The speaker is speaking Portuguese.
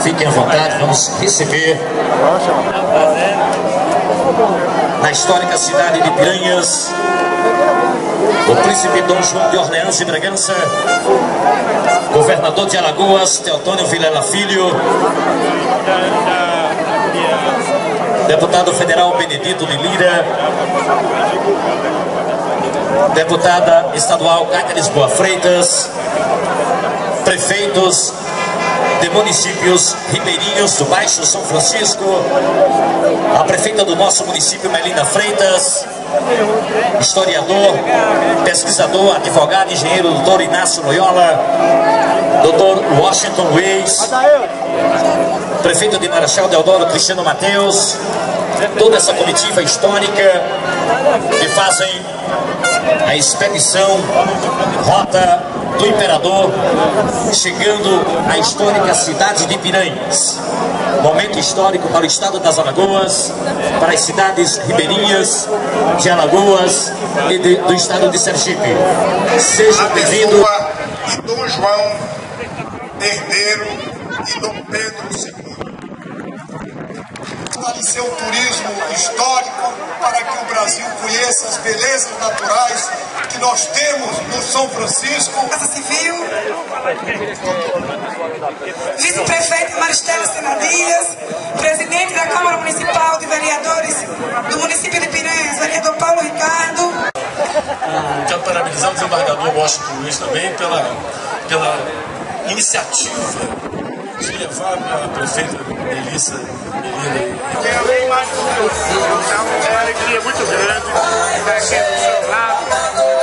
Fiquem à vontade, vamos receber na histórica cidade de Piranhas o príncipe Dom João de Orleans e Bragança, governador de Alagoas, Teotônio Vilela Filho, deputado federal Benedito de Lira, deputada estadual Cátia Lisboa Freitas, prefeitos de municípios ribeirinhos do Baixo São Francisco, a prefeita do nosso município, Melina Freitas, historiador, pesquisador, advogado, engenheiro, doutor Inácio Loyola, doutor Washington Luiz, prefeito de Marechal Deodoro Cristiano Mateus, toda essa comitiva histórica que fazem a expedição Rota do Imperador, chegando à histórica cidade de Piranhas. Momento histórico para o estado das Alagoas, para as cidades ribeirinhas de Alagoas e do estado de Sergipe. Seja bem-vindo. E Dom João Herdeiro e Dom Pedro II. Fortalecer o turismo histórico para que o Brasil conheça as belezas naturais que nós temos no São Francisco. Casa Civil, vice-prefeito Maristela Senadias, presidente da Câmara Municipal de Vereadores do município de Piranhas, vereador Paulo Ricardo. Quero parabenizar o desembargador Washington Luiz também pela iniciativa de levar a prefeita Melissa Melina. Eu venho mais do meu filho, então é uma alegria muito grande estar aqui do seu lado.